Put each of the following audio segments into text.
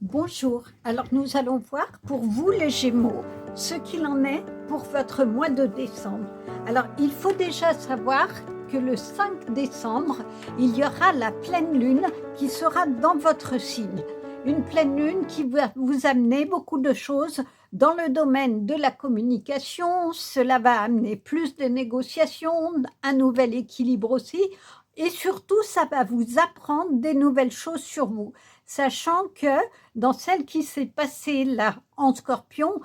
Bonjour, alors nous allons voir pour vous les Gémeaux, ce qu'il en est pour votre mois de décembre. Alors il faut déjà savoir que le 5 décembre, il y aura la pleine lune qui sera dans votre signe. Une pleine lune qui va vous amener beaucoup de choses dans le domaine de la communication, cela va amener plus de négociations, un nouvel équilibre aussi, et surtout ça va vous apprendre des nouvelles choses sur vous, sachant que dans celle qui s'est passée là en Scorpion,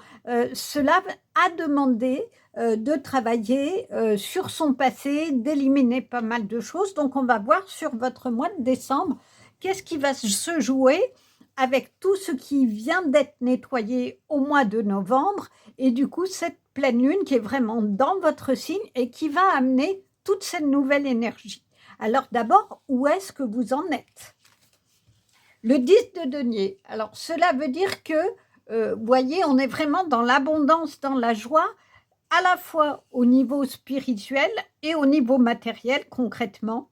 cela a demandé de travailler sur son passé, d'éliminer pas mal de choses. Donc on va voir sur votre mois de décembre, qu'est-ce qui va se jouer avec tout ce qui vient d'être nettoyé au mois de novembre, et du coup cette pleine lune qui est vraiment dans votre signe et qui va amener toute cette nouvelle énergie. Alors d'abord, où est-ce que vous en êtes ? Le 10 de denier, alors cela veut dire que, vous voyez, on est vraiment dans l'abondance, dans la joie, à la fois au niveau spirituel et au niveau matériel concrètement.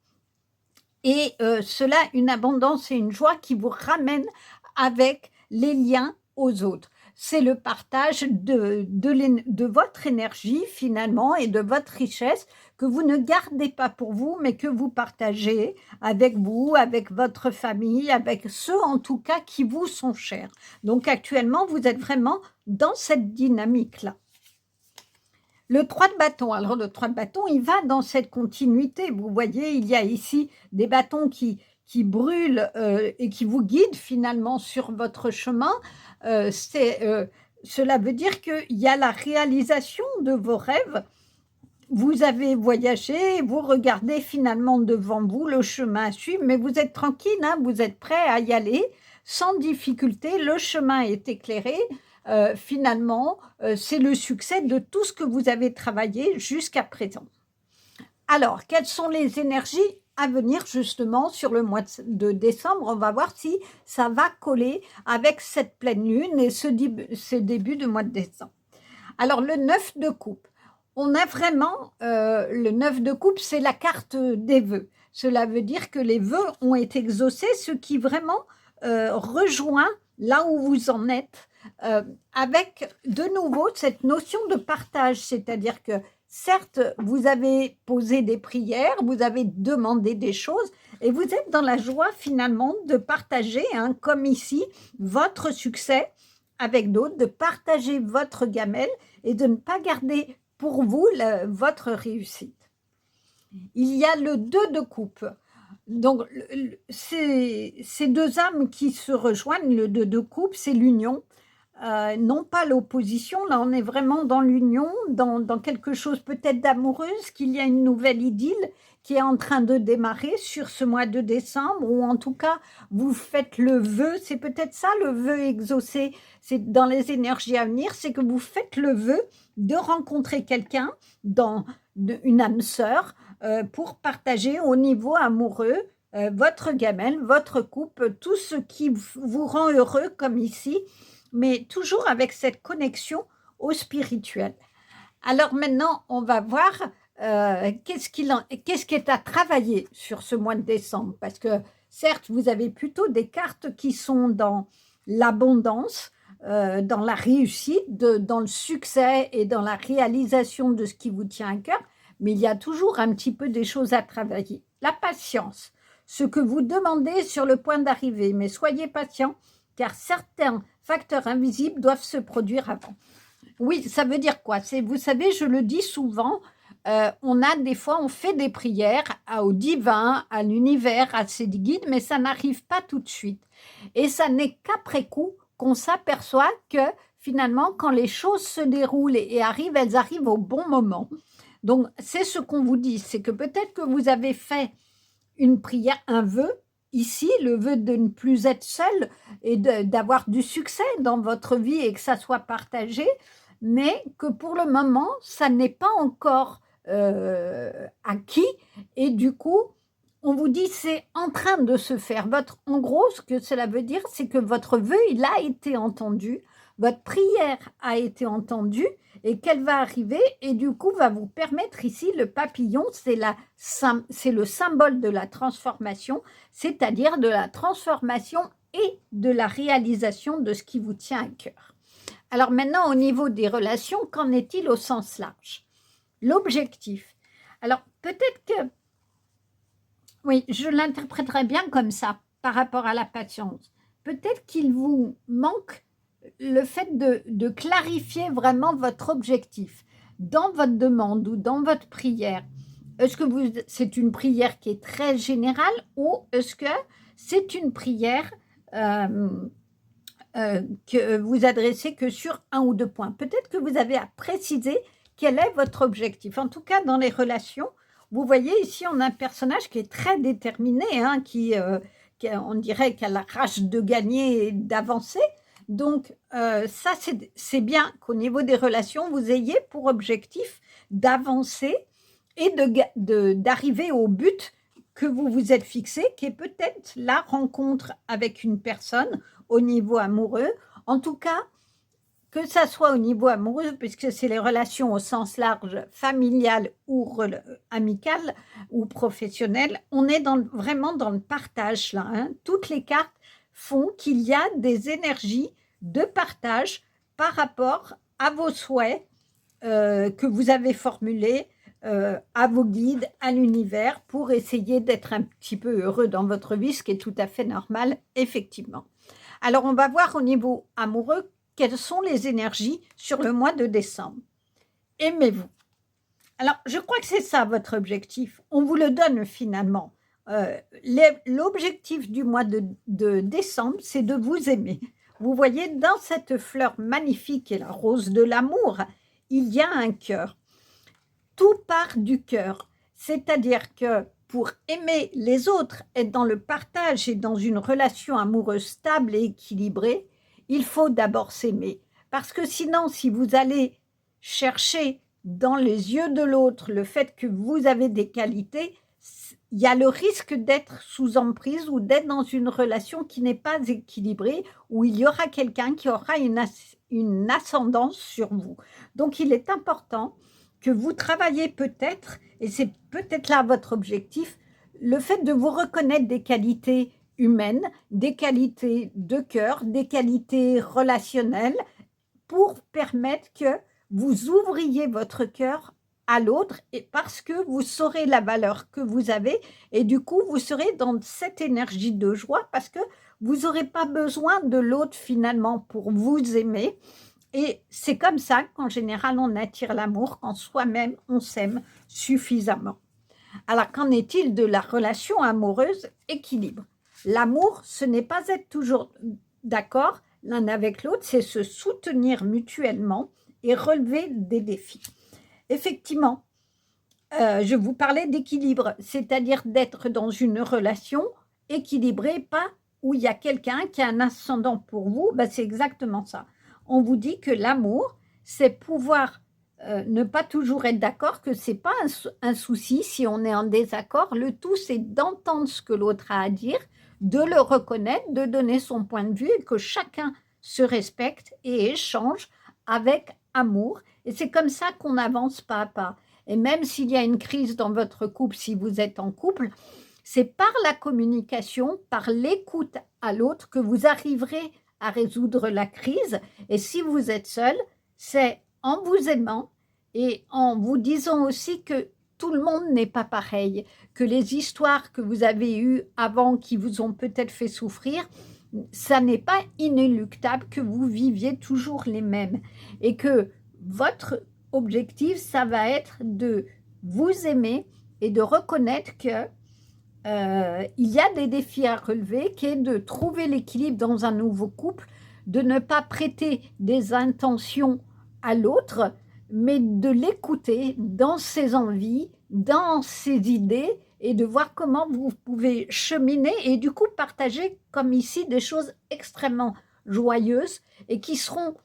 Et cela, une abondance et une joie qui vous ramène avec les liens aux autres. C'est le partage de votre énergie finalement et de votre richesse que vous ne gardez pas pour vous, mais que vous partagez avec vous, avec votre famille, avec ceux en tout cas qui vous sont chers. Donc actuellement, vous êtes vraiment dans cette dynamique-là. Le 3 de bâton, alors le 3 de bâton, il va dans cette continuité. Vous voyez, il y a ici des bâtons qui brûlent et qui vous guident finalement sur votre chemin. Cela veut dire qu'il y a la réalisation de vos rêves. Vous avez voyagé, vous regardez finalement devant vous le chemin à suivre, mais vous êtes tranquille, hein, vous êtes prêt à y aller sans difficulté. Le chemin est éclairé. Finalement, c'est le succès de tout ce que vous avez travaillé jusqu'à présent. Alors, quelles sont les énergies à venir justement sur le mois de décembre? On va voir si ça va coller avec cette pleine lune et ce début de mois de décembre. Alors, le 9 de coupe. On a vraiment, le 9 de coupe, c'est la carte des vœux. Cela veut dire que les vœux ont été exaucés, ce qui vraiment rejoint là où vous en êtes, avec de nouveau cette notion de partage, c'est-à-dire que certes, vous avez posé des prières, vous avez demandé des choses, et vous êtes dans la joie finalement de partager, hein, comme ici, votre succès avec d'autres, de partager votre gamelle et de ne pas garder pour vous votre réussite. Il y a le 2 de coupe. Donc, ces deux âmes qui se rejoignent, le 2 de coupe, c'est l'union. Non pas l'opposition, là on est vraiment dans l'union, dans quelque chose peut-être d'amoureuse, qu'il y a une nouvelle idylle qui est en train de démarrer sur ce mois de décembre, ou en tout cas vous faites le vœu, c'est peut-être ça le vœu exaucé, c'est dans les énergies à venir, c'est que vous faites le vœu de rencontrer quelqu'un, une âme sœur, pour partager au niveau amoureux votre gamelle, votre couple, tout ce qui vous rend heureux comme ici, mais toujours avec cette connexion au spirituel. Alors maintenant, on va voir qu'est-ce qui est à travailler sur ce mois de décembre, parce que certes, vous avez plutôt des cartes qui sont dans l'abondance, dans la réussite, dans le succès et dans la réalisation de ce qui vous tient à cœur, mais il y a toujours un petit peu des choses à travailler. La patience, ce que vous demandez sur le point d'arriver, mais soyez patient, car certains facteurs invisibles doivent se produire avant. Oui, ça veut dire quoi? Vous savez, je le dis souvent, des fois, on fait des prières au divin, à l'univers, à ses guides, mais ça n'arrive pas tout de suite. Et ça n'est qu'après coup qu'on s'aperçoit que finalement, quand les choses se déroulent et arrivent, elles arrivent au bon moment. Donc, c'est ce qu'on vous dit, c'est que peut-être que vous avez fait une prière, un vœu, ici, le vœu de ne plus être seul et d'avoir du succès dans votre vie et que ça soit partagé, mais que pour le moment, ça n'est pas encore acquis, et du coup, on vous dit c'est en train de se faire. En gros, ce que cela veut dire, c'est que votre vœu, il a été entendu, votre prière a été entendue, et qu'elle va arriver, et du coup va vous permettre ici, le papillon, c'est le symbole de la transformation, c'est-à-dire de la transformation et de la réalisation de ce qui vous tient à cœur. Alors maintenant, au niveau des relations, qu'en est-il au sens large? L'objectif. Alors peut-être que, oui, je l'interpréterais bien comme ça par rapport à la patience. Peut-être qu'il vous manque le fait de clarifier vraiment votre objectif dans votre demande ou dans votre prière. Est-ce que c'est une prière qui est très générale ou est-ce que c'est une prière euh, que vous adressez que sur un ou deux points? Peut-être que vous avez à préciser quel est votre objectif. En tout cas, dans les relations, vous voyez ici, on a un personnage qui est très déterminé, hein, on dirait qu'elle a la rage de gagner et d'avancer. Donc, ça, c'est bien qu'au niveau des relations, vous ayez pour objectif d'avancer et d'arriver au but que vous vous êtes fixé, qui est peut-être la rencontre avec une personne au niveau amoureux. En tout cas, que ça soit au niveau amoureux, puisque c'est les relations au sens large, familiales ou amicales ou professionnelles, on est vraiment dans le partage là. Hein. Toutes les cartes font qu'il y a des énergies de partage par rapport à vos souhaits que vous avez formulés, à vos guides, à l'univers, pour essayer d'être un petit peu heureux dans votre vie, ce qui est tout à fait normal, effectivement. Alors, on va voir au niveau amoureux quelles sont les énergies sur le mois de décembre. Aimez-vous. Alors, je crois que c'est ça votre objectif. On vous le donne finalement. L'objectif du mois de décembre, c'est de vous aimer. Vous voyez, dans cette fleur magnifique et la rose de l'amour, il y a un cœur. Tout part du cœur. C'est-à-dire que pour aimer les autres, être dans le partage et dans une relation amoureuse stable et équilibrée, il faut d'abord s'aimer. Parce que sinon, si vous allez chercher dans les yeux de l'autre le fait que vous avez des qualités, il y a le risque d'être sous emprise ou d'être dans une relation qui n'est pas équilibrée, où il y aura quelqu'un qui aura une ascendance sur vous. Donc, il est important que vous travaillez peut-être, et c'est peut-être là votre objectif, le fait de vous reconnaître des qualités humaines, des qualités de cœur, des qualités relationnelles, pour permettre que vous ouvriez votre cœur à l'autre, et parce que vous saurez la valeur que vous avez, et du coup, vous serez dans cette énergie de joie, parce que vous n'aurez pas besoin de l'autre finalement pour vous aimer. Et c'est comme ça qu'en général, on attire l'amour, quand soi-même, on s'aime suffisamment. Alors, qu'en est-il de la relation amoureuse équilibre? L'amour, ce n'est pas être toujours d'accord l'un avec l'autre, c'est se soutenir mutuellement et relever des défis. Effectivement, je vous parlais d'équilibre, c'est-à-dire d'être dans une relation équilibrée, pas où il y a quelqu'un qui a un ascendant pour vous, ben c'est exactement ça. On vous dit que l'amour, c'est pouvoir ne pas toujours être d'accord, que ce n'est pas un souci si on est en désaccord. Le tout, c'est d'entendre ce que l'autre a à dire, de le reconnaître, de donner son point de vue et que chacun se respecte et échange avec amour. Et c'est comme ça qu'on avance pas à pas. Et même s'il y a une crise dans votre couple, si vous êtes en couple, c'est par la communication, par l'écoute à l'autre que vous arriverez à résoudre la crise. Et si vous êtes seul, c'est en vous aimant et en vous disant aussi que tout le monde n'est pas pareil, que les histoires que vous avez eues avant qui vous ont peut-être fait souffrir, ça n'est pas inéluctable que vous viviez toujours les mêmes et que votre objectif, ça va être de vous aimer et de reconnaître que il y a des défis à relever, qui est de trouver l'équilibre dans un nouveau couple, de ne pas prêter des intentions à l'autre, mais de l'écouter dans ses envies, dans ses idées, et de voir comment vous pouvez cheminer et du coup partager, comme ici, des choses extrêmement joyeuses et qui seront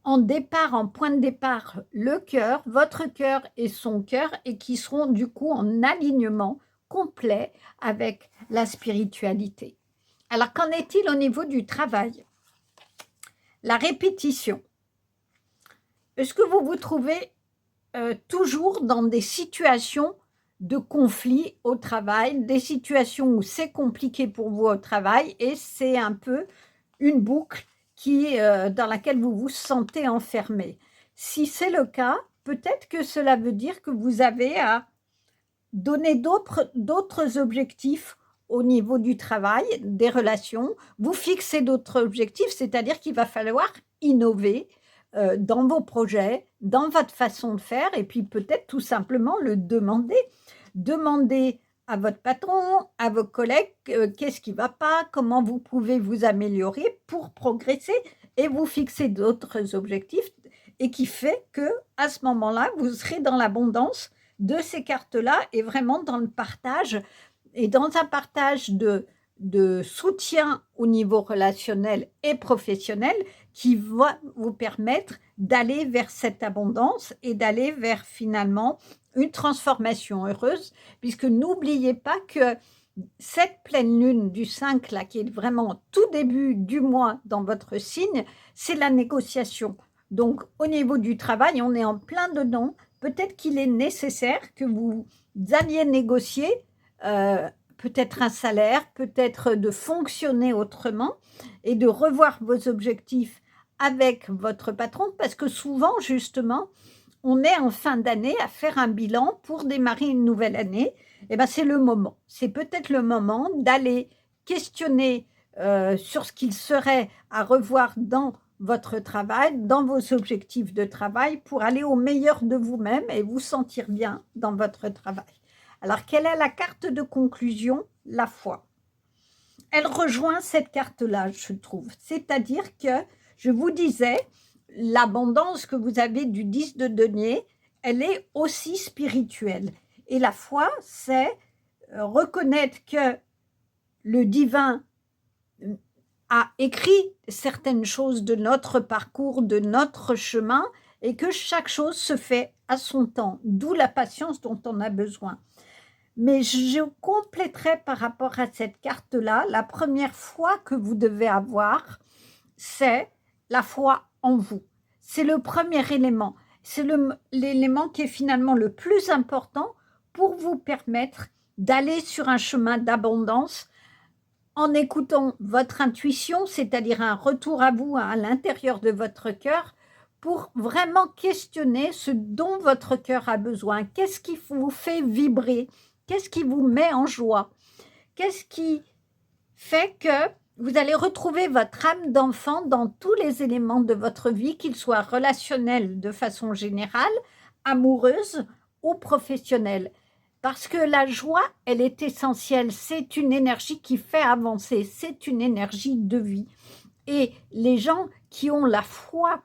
en départ, en point de départ, le cœur, votre cœur et son cœur, et qui seront du coup en alignement complet avec la spiritualité. Alors, qu'en est-il au niveau du travail? La répétition. Est-ce que vous vous trouvez toujours dans des situations de conflits au travail, des situations où c'est compliqué pour vous au travail et c'est un peu une boucle dans laquelle vous vous sentez enfermé. Si c'est le cas, peut-être que cela veut dire que vous avez à donner d'autres objectifs au niveau du travail, des relations, vous fixez d'autres objectifs, c'est-à-dire qu'il va falloir innover dans vos projets, dans votre façon de faire et puis peut-être tout simplement le demander. Demander à votre patron, à vos collègues, qu'est-ce qui ne va pas, comment vous pouvez vous améliorer pour progresser et vous fixer d'autres objectifs et qui fait que à ce moment-là, vous serez dans l'abondance de ces cartes-là et vraiment dans le partage et dans un partage de soutien au niveau relationnel et professionnel qui va vous permettre d'aller vers cette abondance et d'aller vers finalement une transformation heureuse, puisque n'oubliez pas que cette pleine lune du 5, là, qui est vraiment au tout début du mois dans votre signe, c'est la négociation. Donc, au niveau du travail, on est en plein dedans. Peut-être qu'il est nécessaire que vous alliez négocier peut-être un salaire, peut-être de fonctionner autrement et de revoir vos objectifs avec votre patron, parce que souvent, justement, on est en fin d'année à faire un bilan pour démarrer une nouvelle année. Et ben, c'est le moment. C'est peut-être le moment d'aller questionner sur ce qu'il serait à revoir dans votre travail, dans vos objectifs de travail pour aller au meilleur de vous-même et vous sentir bien dans votre travail. Alors, quelle est la carte de conclusion? La foi. Elle rejoint cette carte-là, je trouve. C'est-à-dire que, je vous disais, l'abondance que vous avez du 10 de denier, elle est aussi spirituelle. Et la foi, c'est reconnaître que le divin a écrit certaines choses de notre parcours, de notre chemin, et que chaque chose se fait à son temps, d'où la patience dont on a besoin. Mais je compléterai par rapport à cette carte-là, la première foi que vous devez avoir, c'est la foi en vous. C'est le premier élément. C'est l'élément qui est finalement le plus important pour vous permettre d'aller sur un chemin d'abondance en écoutant votre intuition, c'est-à-dire un retour à vous à l'intérieur de votre cœur, pour vraiment questionner ce dont votre cœur a besoin. Qu'est-ce qui vous fait vibrer? Qu'est-ce qui vous met en joie? Qu'est-ce qui fait que vous allez retrouver votre âme d'enfant dans tous les éléments de votre vie, qu'ils soient relationnels de façon générale, amoureuse ou professionnelle? Parce que la joie, elle est essentielle. C'est une énergie qui fait avancer. C'est une énergie de vie. Et les gens qui ont la foi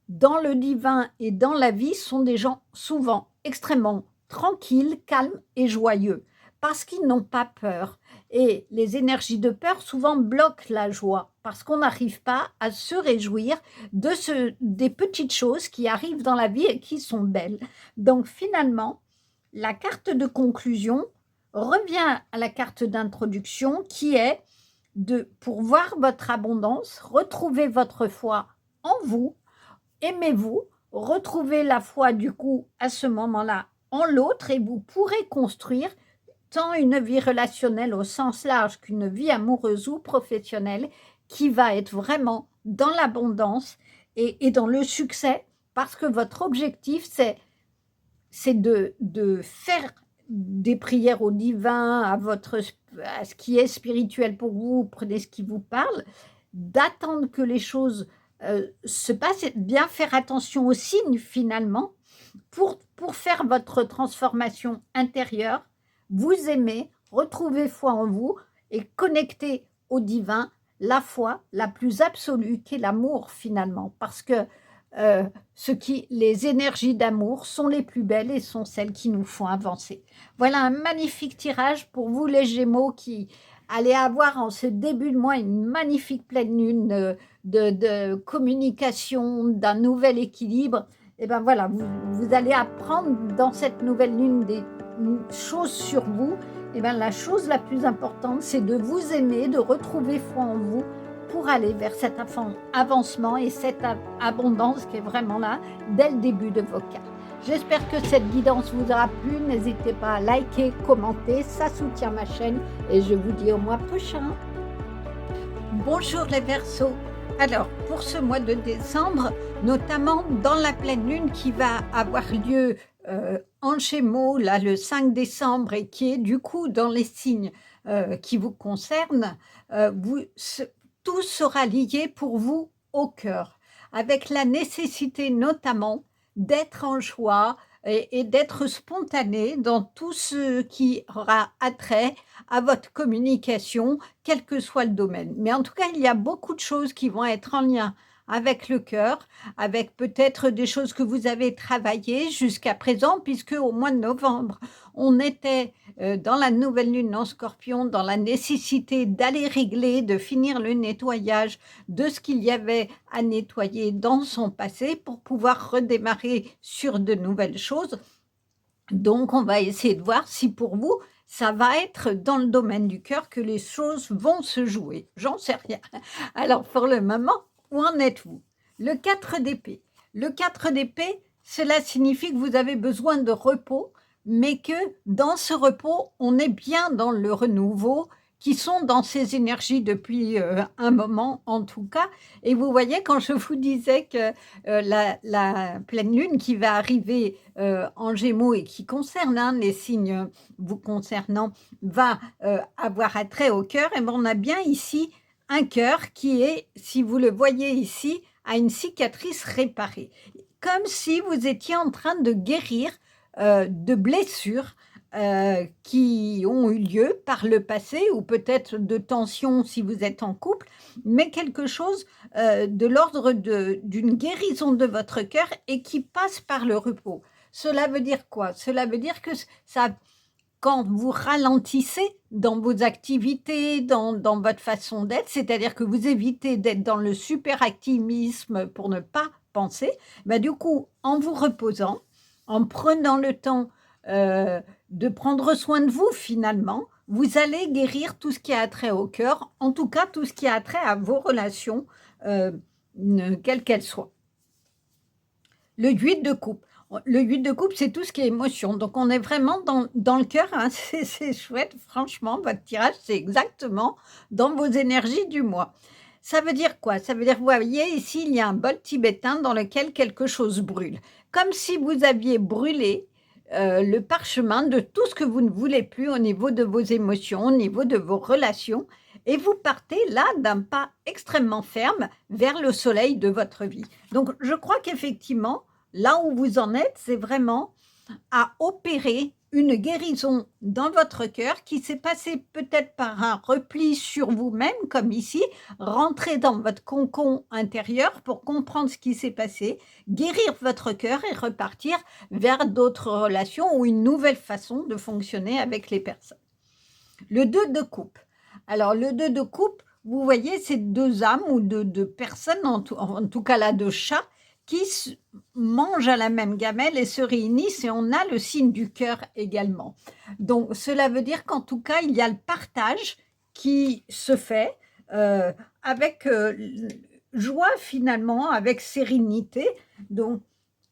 dans le divin et dans la vie sont des gens souvent extrêmement tranquilles, calmes et joyeux. Parce qu'ils n'ont pas peur. Et les énergies de peur souvent bloquent la joie. Parce qu'on n'arrive pas à se réjouir des petites choses qui arrivent dans la vie et qui sont belles. Donc finalement, la carte de conclusion revient à la carte d'introduction qui est pour voir votre abondance, retrouver votre foi en vous, aimez-vous, retrouvez la foi du coup à ce moment-là en l'autre et vous pourrez construire tant une vie relationnelle au sens large qu'une vie amoureuse ou professionnelle qui va être vraiment dans l'abondance et dans le succès parce que votre objectif c'est de faire des prières au divin, à ce qui est spirituel pour vous, prenez ce qui vous parle, d'attendre que les choses se passent, et bien faire attention aux signes finalement, pour faire votre transformation intérieure, vous aimer, retrouver foi en vous et connecter au divin, la foi la plus absolue qu'est l'amour finalement, parce que les énergies d'amour sont les plus belles et sont celles qui nous font avancer. Voilà un magnifique tirage pour vous les Gémeaux qui allez avoir en ce début de mois une magnifique pleine lune de communication, d'un nouvel équilibre. Et bien voilà, vous allez apprendre dans cette nouvelle lune des choses sur vous. Et bien la chose la plus importante, c'est de vous aimer, de retrouver foi en vous, pour aller vers cet avancement et cette abondance qui est vraiment là dès le début de vos cas. J'espère que cette guidance vous aura plu. N'hésitez pas à liker, commenter, ça soutient ma chaîne et je vous dis au mois prochain. Bonjour les Verseaux. Alors, pour ce mois de décembre, notamment dans la pleine lune qui va avoir lieu en Gémeaux, là, le 5 décembre, et qui est du coup dans les signes qui vous concernent, tout sera lié pour vous au cœur, avec la nécessité notamment d'être en joie et d'être spontané dans tout ce qui aura attrait à votre communication, quel que soit le domaine. Mais en tout cas, il y a beaucoup de choses qui vont être en lien avec le cœur, avec peut-être des choses que vous avez travaillées jusqu'à présent, puisque au mois de novembre, on était dans la nouvelle lune en Scorpion, dans la nécessité d'aller régler, de finir le nettoyage de ce qu'il y avait à nettoyer dans son passé pour pouvoir redémarrer sur de nouvelles choses. Donc, on va essayer de voir si pour vous, ça va être dans le domaine du cœur que les choses vont se jouer. J'en sais rien. Alors, pour le moment, où en êtes-vous? Le 4 d'épée. Le 4 d'épée, cela signifie que vous avez besoin de repos, mais que dans ce repos, on est bien dans le renouveau, qui sont dans ces énergies depuis un moment en tout cas. Et vous voyez, quand je vous disais que la pleine lune qui va arriver en Gémeaux et qui concerne les signes vous concernant, va avoir attrait au cœur, et bien on a bien ici un cœur qui est, si vous le voyez ici, a une cicatrice réparée. Comme si vous étiez en train de guérir de blessures qui ont eu lieu par le passé, ou peut-être de tensions si vous êtes en couple, mais quelque chose de l'ordre d'une guérison de votre cœur et qui passe par le repos. Cela veut dire quoi? Cela veut dire que ça, quand vous ralentissez dans vos activités, dans votre façon d'être, c'est-à-dire que vous évitez d'être dans le superactivisme pour ne pas penser, bah, du coup, en vous reposant, en prenant le temps de prendre soin de vous finalement, vous allez guérir tout ce qui a trait au cœur, en tout cas tout ce qui a trait à vos relations, quelles qu'elles soient. Le 8 de coupe. Le 8 de coupe, c'est tout ce qui est émotion. Donc, on est vraiment dans le cœur. C'est chouette, franchement, votre tirage, c'est exactement dans vos énergies du mois. Ça veut dire quoi? Ça veut dire, vous voyez, ici, il y a un bol tibétain dans lequel quelque chose brûle. Comme si vous aviez brûlé le parchemin de tout ce que vous ne voulez plus au niveau de vos émotions, au niveau de vos relations. Et vous partez là d'un pas extrêmement ferme vers le soleil de votre vie. Donc, je crois qu'effectivement, là où vous en êtes, c'est vraiment à opérer une guérison dans votre cœur qui s'est passée peut-être par un repli sur vous-même, comme ici, rentrer dans votre cocon intérieur pour comprendre ce qui s'est passé, guérir votre cœur et repartir vers d'autres relations ou une nouvelle façon de fonctionner avec les personnes. Le 2 de coupe. Alors, le 2 de coupe, vous voyez, c'est deux âmes ou deux personnes, en tout cas là, deux chats, qui mangent à la même gamelle et se réunissent, et on a le signe du cœur également. Donc, cela veut dire qu'en tout cas, il y a le partage qui se fait avec joie finalement, avec sérénité. Donc,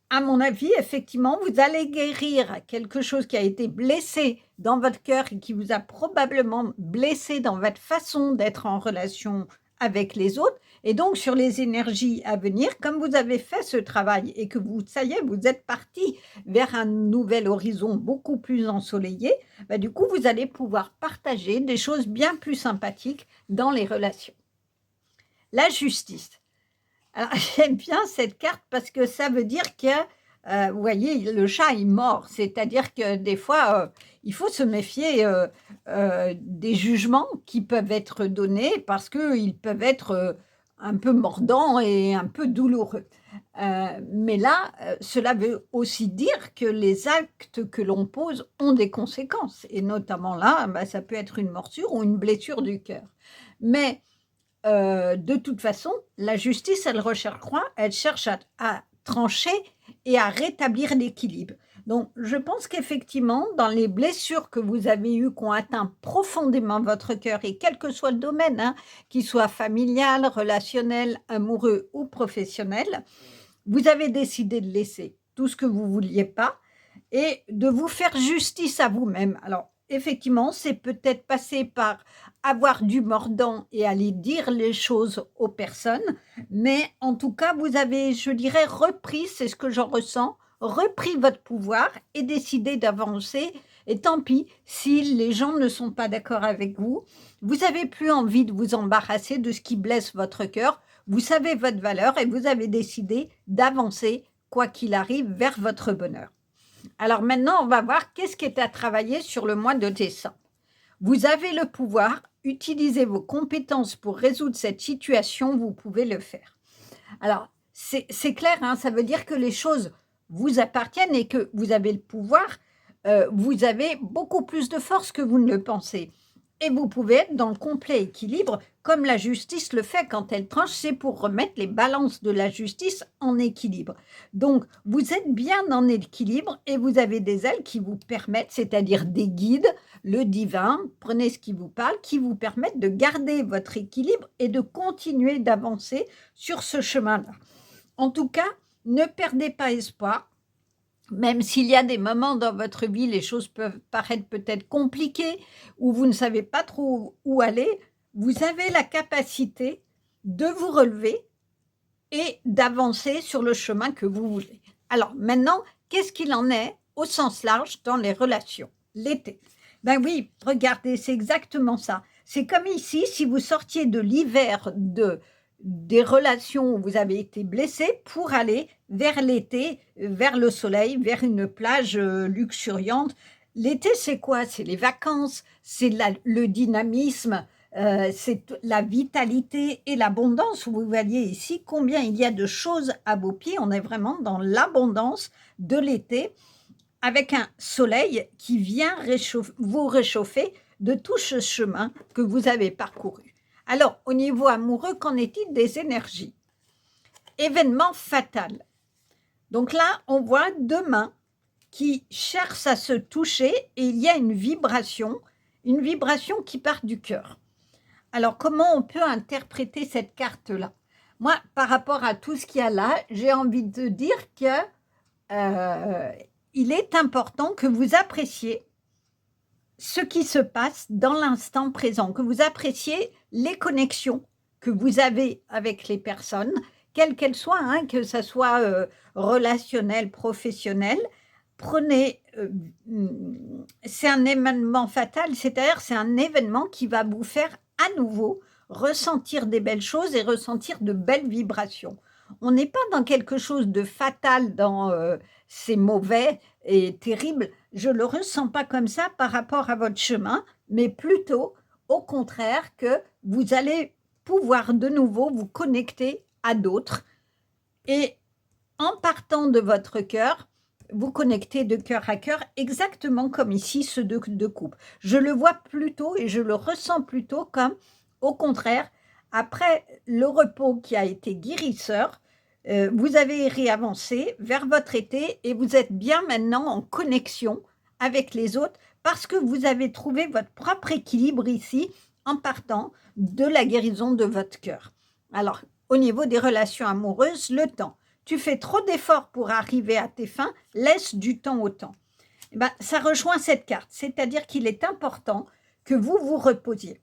à mon avis, effectivement, vous allez guérir quelque chose qui a été blessé dans votre cœur et qui vous a probablement blessé dans votre façon d'être en relation avec les autres. Et donc, sur les énergies à venir, comme vous avez fait ce travail et que vous, ça y est, vous êtes parti vers un nouvel horizon beaucoup plus ensoleillé, bah, du coup, vous allez pouvoir partager des choses bien plus sympathiques dans les relations. La justice. Alors, j'aime bien cette carte parce que ça veut dire que, vous voyez, le chat est mort. C'est-à-dire que des fois, il faut se méfier des jugements qui peuvent être donnés parce qu'ils peuvent être un peu mordants et un peu douloureux. Mais là, cela veut aussi dire que les actes que l'on pose ont des conséquences. Et notamment là, bah, ça peut être une morsure ou une blessure du cœur. Mais de toute façon, la justice, elle recherche quoi? Elle cherche à trancher et à rétablir l'équilibre. Donc, je pense qu'effectivement, dans les blessures que vous avez eues, qui ont atteint profondément votre cœur, et quel que soit le domaine, qu'il soit familial, relationnel, amoureux ou professionnel, vous avez décidé de laisser. tout ce que vous ne vouliez pas et de vous faire justice à vous-même. Alors, effectivement, c'est peut-être passer par avoir du mordant et aller dire les choses aux personnes, mais en tout cas, vous avez, je dirais, repris, c'est ce que j'en ressens, repris votre pouvoir et décidé d'avancer. Et tant pis si les gens ne sont pas d'accord avec vous. Vous avez plus envie de vous embarrasser de ce qui blesse votre cœur. Vous savez votre valeur et vous avez décidé d'avancer, quoi qu'il arrive, vers votre bonheur. Alors maintenant, on va voir qu'est-ce qui est à travailler sur le mois de décembre. Vous avez le pouvoir, utilisez vos compétences pour résoudre cette situation, vous pouvez le faire. Alors, c'est clair, hein, ça veut dire que les choses vous appartiennent et que vous avez le pouvoir, vous avez beaucoup plus de force que vous ne le pensez. Et vous pouvez être dans le complet équilibre, comme la justice le fait quand elle tranche, c'est pour remettre les balances de la justice en équilibre. Donc, vous êtes bien en équilibre et vous avez des ailes qui vous permettent, c'est-à-dire des guides, le divin, prenez ce qui vous parle, qui vous permettent de garder votre équilibre et de continuer d'avancer sur ce chemin-là. En tout cas, ne perdez pas espoir. Même s'il y a des moments dans votre vie, les choses peuvent paraître peut-être compliquées ou vous ne savez pas trop où aller, vous avez la capacité de vous relever et d'avancer sur le chemin que vous voulez. Alors maintenant, qu'est-ce qu'il en est au sens large dans les relations? L'été. Ben oui, regardez, c'est exactement ça. C'est comme ici, si vous sortiez de l'hiver des relations où vous avez été blessé pour aller vers l'été, vers le soleil, vers une plage luxuriante. L'été, c'est quoi? C'est les vacances, c'est le dynamisme, c'est la vitalité et l'abondance. Vous voyez ici combien il y a de choses à vos pieds. On est vraiment dans l'abondance de l'été avec un soleil qui vient vous réchauffer de tout ce chemin que vous avez parcouru. Alors, au niveau amoureux, qu'en est-il des énergies? Événement fatal. Donc là, on voit deux mains qui cherchent à se toucher et il y a une vibration qui part du cœur. Alors, comment on peut interpréter cette carte-là? Moi, par rapport à tout ce qu'il y a là, j'ai envie de dire que il est important que vous appréciez ce qui se passe dans l'instant présent, que vous appréciez les connexions que vous avez avec les personnes, quelles qu'elles soient, hein, que ce soit relationnel, professionnel. Prenez, c'est un événement fatal, c'est-à-dire c'est un événement qui va vous faire à nouveau ressentir des belles choses et ressentir de belles vibrations. On n'est pas dans quelque chose de fatal, dans c'est mauvais et terrible. Je ne le ressens pas comme ça par rapport à votre chemin, mais plutôt au contraire que vous allez pouvoir de nouveau vous connecter à d'autres et en partant de votre cœur, vous connecter de cœur à cœur, exactement comme ici ceux de coupe. Je le vois plutôt et je le ressens plutôt comme, au contraire, après le repos qui a été guérisseur, vous avez réavancé vers votre été et vous êtes bien maintenant en connexion avec les autres parce que vous avez trouvé votre propre équilibre ici en partant de la guérison de votre cœur. Alors, au niveau des relations amoureuses, le temps. Tu fais trop d'efforts pour arriver à tes fins, laisse du temps au temps. Eh ben, ça rejoint cette carte, c'est-à-dire qu'il est important que vous vous reposiez.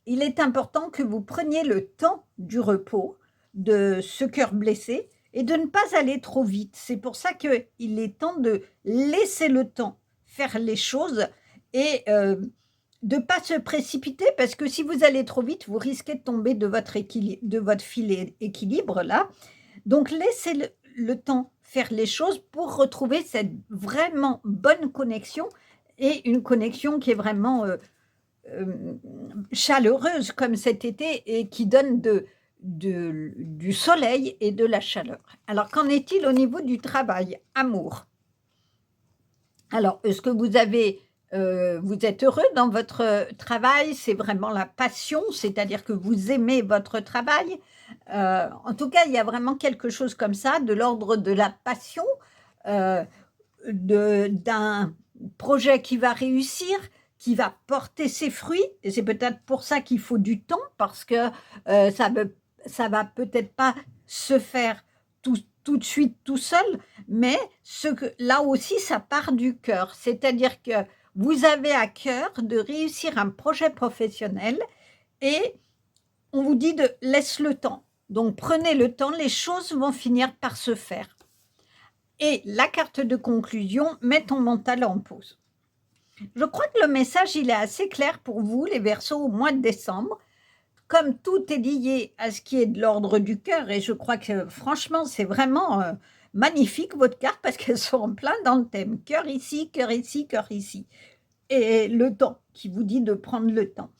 Il est important que vous preniez le temps du repos, de ce cœur blessé, et de ne pas aller trop vite. C'est pour ça qu'il est temps de laisser le temps faire les choses et de ne pas se précipiter, parce que si vous allez trop vite, vous risquez de tomber de votre filet équilibre là. Donc, laissez le temps faire les choses pour retrouver cette vraiment bonne connexion et une connexion qui est vraiment chaleureuse comme cet été et qui donne du soleil et de la chaleur. Alors, qu'en est-il au niveau du travail? Amour. Alors, est-ce que vous êtes heureux dans votre travail? C'est vraiment la passion, c'est-à-dire que vous aimez votre travail? En tout cas, il y a vraiment quelque chose comme ça, de l'ordre de la passion, d'un projet qui va réussir, qui va porter ses fruits. Et c'est peut-être pour ça qu'il faut du temps, parce que ça va peut-être pas se faire tout tout de suite tout seul, mais là aussi, ça part du cœur. C'est-à-dire que vous avez à cœur de réussir un projet professionnel et on vous dit de laisse le temps. Donc prenez le temps, les choses vont finir par se faire. Et la carte de conclusion, mets ton mental en pause. Je crois que le message, il est assez clair pour vous, les Verseaux, au mois de décembre. Comme tout est lié à ce qui est de l'ordre du cœur, et je crois que franchement, c'est vraiment magnifique votre carte parce qu'elles sont en plein dans le thème. Cœur ici, cœur ici, cœur ici. Et le temps, qui vous dit de prendre le temps.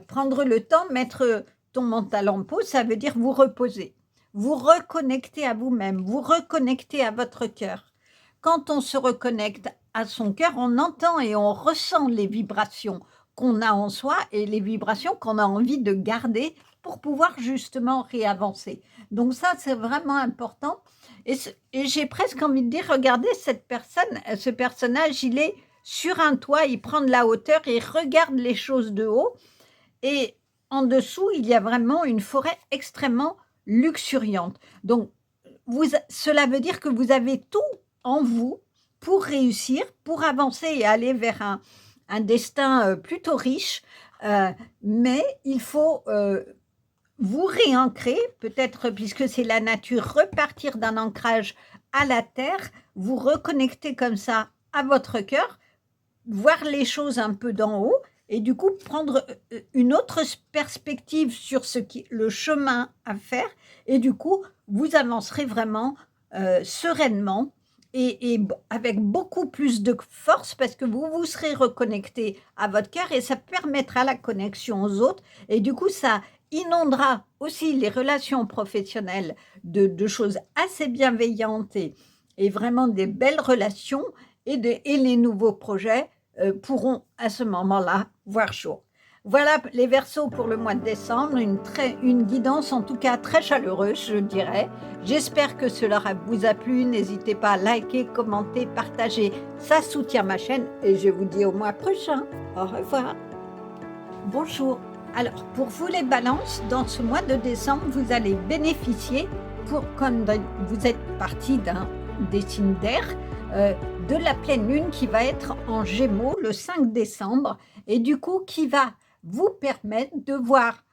Prendre le temps, mettre ton mental en pause, ça veut dire vous reposer. Vous reconnecter à vous-même, vous reconnecter à votre cœur. Quand on se reconnecte à son cœur, on entend et on ressent les vibrations qu'on a en soi et les vibrations qu'on a envie de garder pour pouvoir justement réavancer. Donc ça, c'est vraiment important. Et j'ai presque envie de dire, regardez cette personne, ce personnage, il est sur un toit, il prend de la hauteur et il regarde les choses de haut. Et en dessous, il y a vraiment une forêt extrêmement luxuriante. Donc, cela veut dire que vous avez tout en vous pour réussir, pour avancer et aller vers un destin plutôt riche, mais il faut vous réancrer, peut-être puisque c'est la nature, repartir d'un ancrage à la terre, vous reconnecter comme ça à votre cœur, voir les choses un peu d'en haut et du coup prendre une autre perspective sur le chemin à faire et du coup vous avancerez vraiment sereinement et avec beaucoup plus de force parce que vous vous serez reconnecté à votre cœur et ça permettra la connexion aux autres et du coup ça inondera aussi les relations professionnelles de choses assez bienveillantes et vraiment des belles relations et les nouveaux projets pourront à ce moment-là voir jour. Voilà les Verseaux pour le mois de décembre, une guidance en tout cas très chaleureuse, je dirais. J'espère que cela vous a plu. N'hésitez pas à liker, commenter, partager. Ça soutient ma chaîne et je vous dis au mois prochain. Au revoir. Bonjour. Alors, pour vous les balances, dans ce mois de décembre, vous allez bénéficier, comme vous êtes parti des signes d'air, de la pleine lune qui va être en Gémeaux le 5 décembre et du coup qui va vous permettre de voir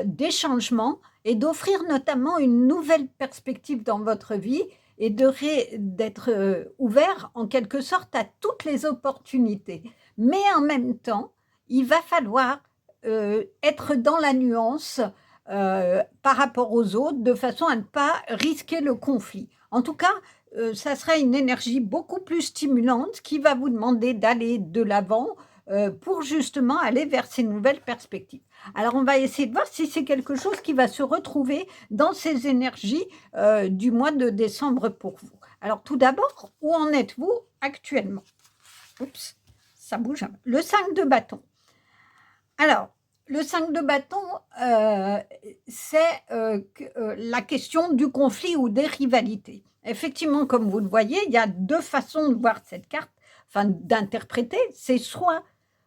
des changements et d'offrir notamment une nouvelle perspective dans votre vie et d'être ouvert en quelque sorte à toutes les opportunités. Mais en même temps, il va falloir être dans la nuance par rapport aux autres de façon à ne pas risquer le conflit. En tout cas, ça sera une énergie beaucoup plus stimulante qui va vous demander d'aller de l'avant pour justement aller vers ces nouvelles perspectives. Alors, on va essayer de voir si c'est quelque chose qui va se retrouver dans ces énergies du mois de décembre pour vous. Alors, tout d'abord, où en êtes-vous actuellement? Oups, ça bouge un peu. Le 5 de bâton. Alors, le 5 de bâton, c'est la question du conflit ou des rivalités. Effectivement, comme vous le voyez, il y a deux façons de voir cette carte, enfin d'interpréter. C'est soit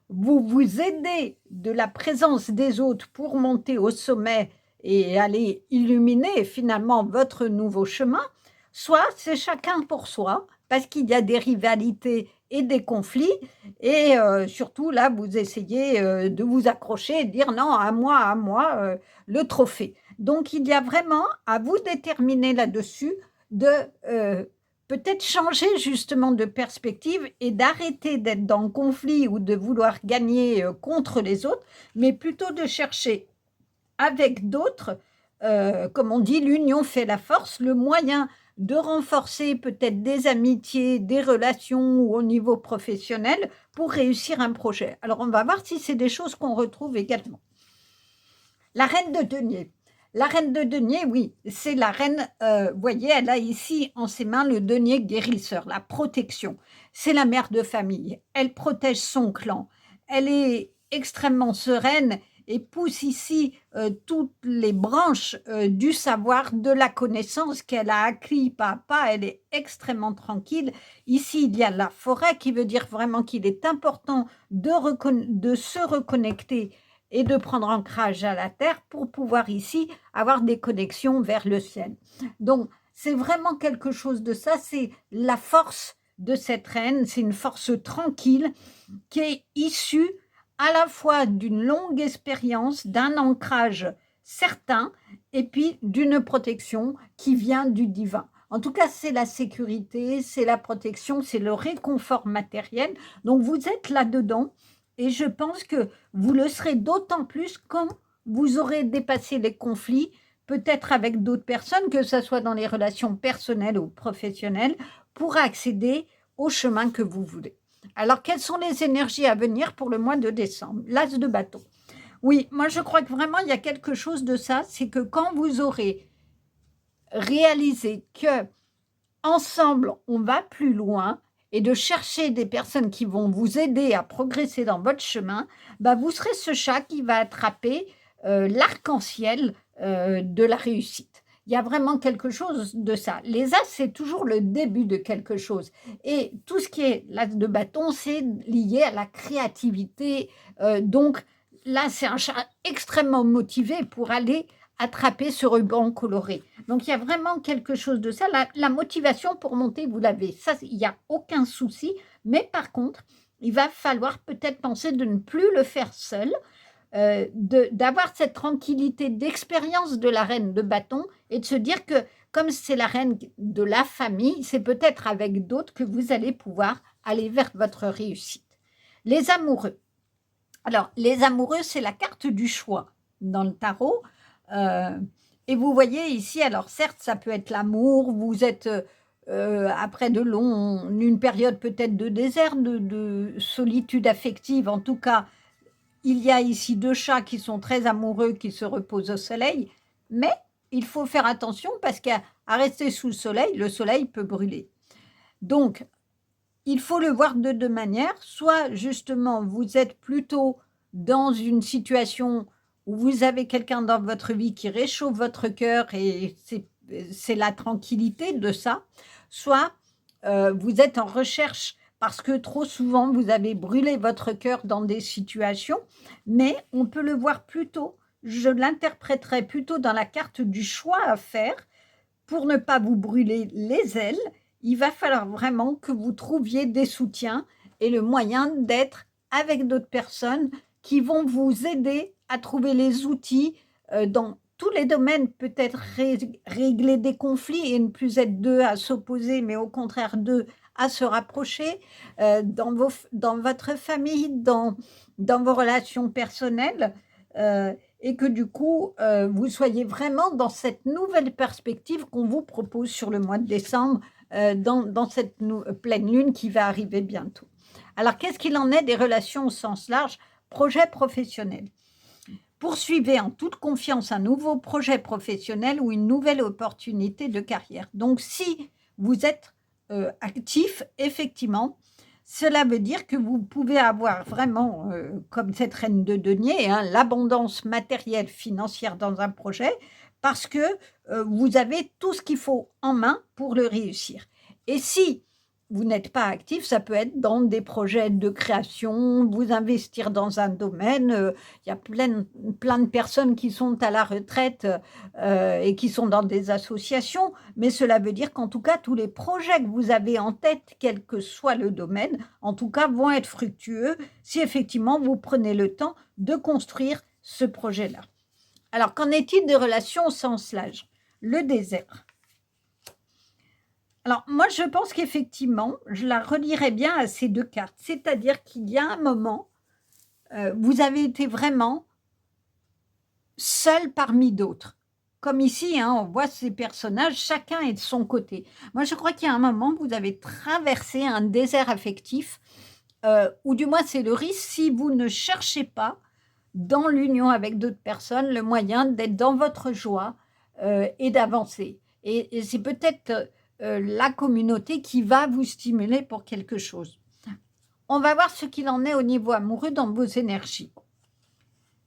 vous vous aidez de la présence des autres pour monter au sommet et aller illuminer finalement votre nouveau chemin, soit c'est chacun pour soi, parce qu'il y a des rivalités et des conflits, et surtout là, vous essayez de vous accrocher et de dire non, à moi, le trophée. Donc, il y a vraiment à vous déterminer là-dessus de peut-être changer justement de perspective et d'arrêter d'être dans le conflit ou de vouloir gagner contre les autres, mais plutôt de chercher avec d'autres, comme on dit, l'union fait la force, le moyen de renforcer peut-être des amitiés, des relations ou au niveau professionnel pour réussir un projet. Alors, on va voir si c'est des choses qu'on retrouve également. La reine de denier. La reine de denier, oui, c'est la reine, vous voyez, elle a ici en ses mains le denier guérisseur, la protection. C'est la mère de famille, elle protège son clan, elle est extrêmement sereine et pousse ici toutes les branches du savoir, de la connaissance qu'elle a acquis pas à pas, elle est extrêmement tranquille. Ici, il y a la forêt qui veut dire vraiment qu'il est important de se reconnecter et de prendre ancrage à la terre pour pouvoir ici avoir des connexions vers le ciel. Donc, c'est vraiment quelque chose de ça, c'est la force de cette reine, c'est une force tranquille qui est issue à la fois d'une longue expérience, d'un ancrage certain et puis d'une protection qui vient du divin. En tout cas, c'est la sécurité, c'est la protection, c'est le réconfort matériel. Donc, vous êtes là-dedans et je pense que vous le serez d'autant plus quand vous aurez dépassé les conflits, peut-être avec d'autres personnes, que ce soit dans les relations personnelles ou professionnelles, pour accéder au chemin que vous voulez. Alors, quelles sont les énergies à venir pour le mois de décembre? L'as de bâton. Oui, moi je crois que vraiment il y a quelque chose de ça, c'est que quand vous aurez réalisé que ensemble on va plus loin et de chercher des personnes qui vont vous aider à progresser dans votre chemin, bah vous serez ce chat qui va attraper l'arc-en-ciel de la réussite. Il y a vraiment quelque chose de ça. Les as, c'est toujours le début de quelque chose. Et tout ce qui est l'as de bâton, c'est lié à la créativité. Donc, là, c'est un chat extrêmement motivé pour aller attraper ce ruban coloré. Donc, il y a vraiment quelque chose de ça. La motivation pour monter, vous l'avez. Ça, il n'y a aucun souci. Mais par contre, il va falloir peut-être penser de ne plus le faire seul, d'avoir cette tranquillité d'expérience de la reine de bâton et de se dire que comme c'est la reine de la famille, c'est peut-être avec d'autres que vous allez pouvoir aller vers votre réussite. Les amoureux. Alors, les amoureux, c'est la carte du choix dans le tarot. Et vous voyez ici, alors certes, ça peut être l'amour, vous êtes après une période peut-être de désert, de solitude affective, en tout cas, il y a ici 2 chats qui sont très amoureux, qui se reposent au soleil, mais il faut faire attention parce qu'à rester sous le soleil peut brûler. Donc, il faut le voir de 2 manières. Soit justement, vous êtes plutôt dans une situation où vous avez quelqu'un dans votre vie qui réchauffe votre cœur et c'est la tranquillité de ça. Soit vous êtes en recherche parce que trop souvent, vous avez brûlé votre cœur dans des situations, mais on peut le voir plutôt, je l'interpréterais plutôt dans la carte du choix à faire pour ne pas vous brûler les ailes. Il va falloir vraiment que vous trouviez des soutiens et le moyen d'être avec d'autres personnes qui vont vous aider à trouver les outils dans tous les domaines, peut-être régler des conflits et ne plus être 2 à s'opposer, mais au contraire 2 à se rapprocher dans votre famille, dans vos relations personnelles, et que du coup, vous soyez vraiment dans cette nouvelle perspective qu'on vous propose sur le mois de décembre, dans cette pleine lune qui va arriver bientôt. Alors, qu'est-ce qu'il en est des relations au sens large? Projet professionnel. Poursuivez en toute confiance un nouveau projet professionnel ou une nouvelle opportunité de carrière. Donc, si vous êtes actif, effectivement, cela veut dire que vous pouvez avoir vraiment, comme cette reine de denier, hein, l'abondance matérielle, financière dans un projet parce que vous avez tout ce qu'il faut en main pour le réussir. Et si vous n'êtes pas actif, ça peut être dans des projets de création, vous investir dans un domaine. Il y a plein de personnes qui sont à la retraite et qui sont dans des associations, mais cela veut dire qu'en tout cas, tous les projets que vous avez en tête, quel que soit le domaine, en tout cas, vont être fructueux si effectivement vous prenez le temps de construire ce projet-là. Alors, qu'en est-il des relations au sens large? Le désert. Alors, moi, je pense qu'effectivement, je la relierais bien à ces 2 cartes. C'est-à-dire qu'il y a un moment, vous avez été vraiment seul parmi d'autres. Comme ici, hein, on voit ces personnages, chacun est de son côté. Moi, je crois qu'il y a un moment, vous avez traversé un désert affectif, ou du moins, c'est le risque, si vous ne cherchez pas, dans l'union avec d'autres personnes, le moyen d'être dans votre joie et d'avancer. Et c'est peut-être la communauté qui va vous stimuler pour quelque chose. On va voir ce qu'il en est au niveau amoureux dans vos énergies.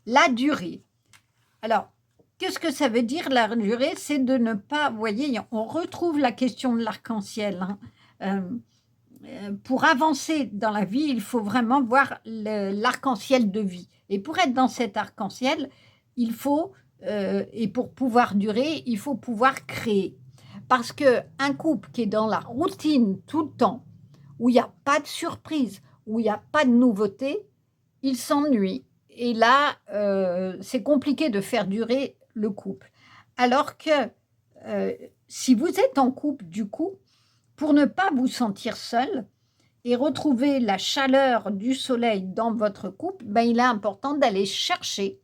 La durée. Alors, qu'est-ce que ça veut dire la durée? C'est de ne pas, vous voyez, on retrouve la question de l'arc-en-ciel. Hein. Pour avancer dans la vie, il faut vraiment voir l'arc-en-ciel de vie. Et pour être dans cet arc-en-ciel, il faut, et pour pouvoir durer, il faut pouvoir créer. Parce qu'un couple qui est dans la routine tout le temps, où il y a pas de surprise, où il y a pas de nouveauté, il s'ennuie et là, c'est compliqué de faire durer le couple. Alors que, si vous êtes en couple, du coup, pour ne pas vous sentir seul et retrouver la chaleur du soleil dans votre couple, ben, il est important d'aller chercher,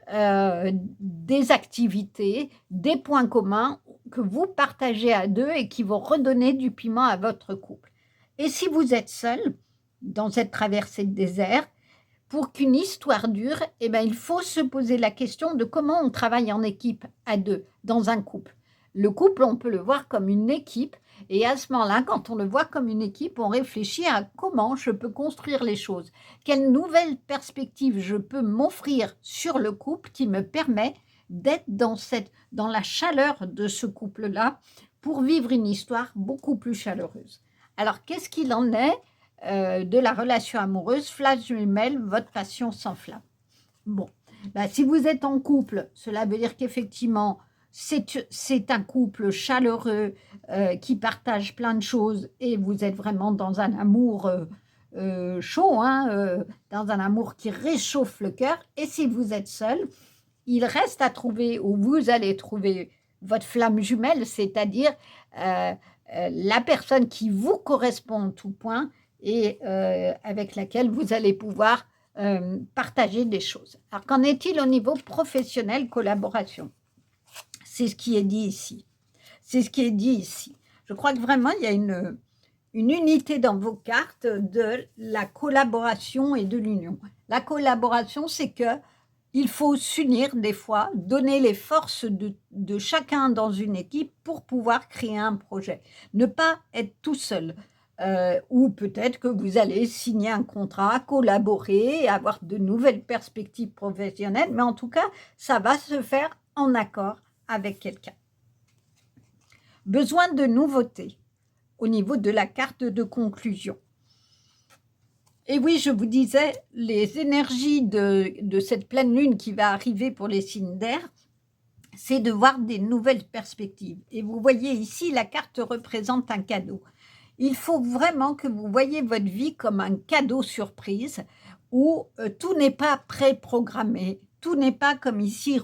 des activités, des points communs que vous partagez à 2 et qui vont redonner du piment à votre couple. Et si vous êtes seul, dans cette traversée de désert, pour qu'une histoire dure, eh ben, il faut se poser la question de comment on travaille en équipe à 2 dans un couple. Le couple, on peut le voir comme une équipe et à ce moment-là, quand on le voit comme une équipe, on réfléchit à comment je peux construire les choses. Quelle nouvelle perspective je peux m'offrir sur le couple qui me permet d'être dans la chaleur de ce couple-là pour vivre une histoire beaucoup plus chaleureuse. Alors, qu'est-ce qu'il en est de la relation amoureuse? Flash jumelle, votre passion s'enflamme. Bon, bah, si vous êtes en couple, cela veut dire qu'effectivement, c'est un couple chaleureux qui partage plein de choses et vous êtes vraiment dans un amour chaud, hein, dans un amour qui réchauffe le cœur. Et si vous êtes seul, il reste à trouver, ou vous allez trouver votre flamme jumelle, c'est-à-dire la personne qui vous correspond en tout point et avec laquelle vous allez pouvoir partager des choses. Alors, qu'en est-il au niveau professionnel, collaboration? C'est ce qui est dit ici. C'est ce qui est dit ici. Je crois que vraiment, il y a une unité dans vos cartes de la collaboration et de l'union. La collaboration, c'est que il faut s'unir des fois, donner les forces de chacun dans une équipe pour pouvoir créer un projet. Ne pas être tout seul. Ou peut-être que vous allez signer un contrat, collaborer, avoir de nouvelles perspectives professionnelles, mais en tout cas, ça va se faire en accord avec quelqu'un. Besoin de nouveautés au niveau de la carte de conclusion. Et oui, je vous disais, les énergies de cette pleine lune qui va arriver pour les signes d'air, c'est de voir des nouvelles perspectives. Et vous voyez ici, la carte représente un cadeau. Il faut vraiment que vous voyez votre vie comme un cadeau surprise où tout n'est pas préprogrammé, tout n'est pas comme ici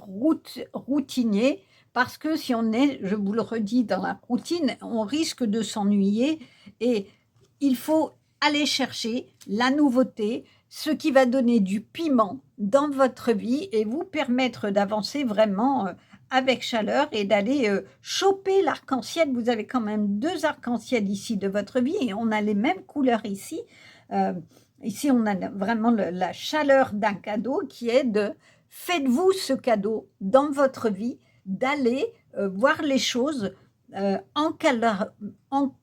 routinier, parce que si on est, je vous le redis, dans la routine, on risque de s'ennuyer et il faut aller chercher la nouveauté, ce qui va donner du piment dans votre vie et vous permettre d'avancer vraiment avec chaleur et d'aller choper l'arc-en-ciel. Vous avez quand même 2 arcs-en-ciel ici de votre vie et on a les mêmes couleurs ici. Ici, on a vraiment la chaleur d'un cadeau qui est de faites-vous ce cadeau dans votre vie, d'aller voir les choses en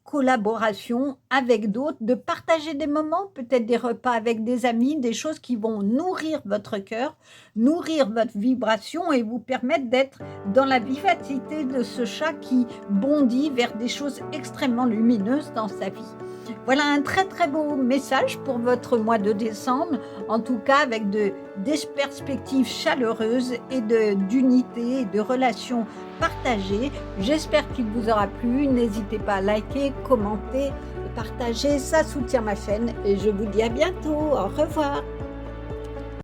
collaboration avec d'autres, de partager des moments, peut-être des repas avec des amis, des choses qui vont nourrir votre cœur, nourrir votre vibration et vous permettre d'être dans la vivacité de ce chat qui bondit vers des choses extrêmement lumineuses dans sa vie. Voilà un très très beau message pour votre mois de décembre, en tout cas avec des perspectives chaleureuses et d'unité et de relations partagées. J'espère qu'il vous aura plu. N'hésitez pas à liker, commenter, partager, ça soutient ma chaîne et je vous dis à bientôt. Au revoir.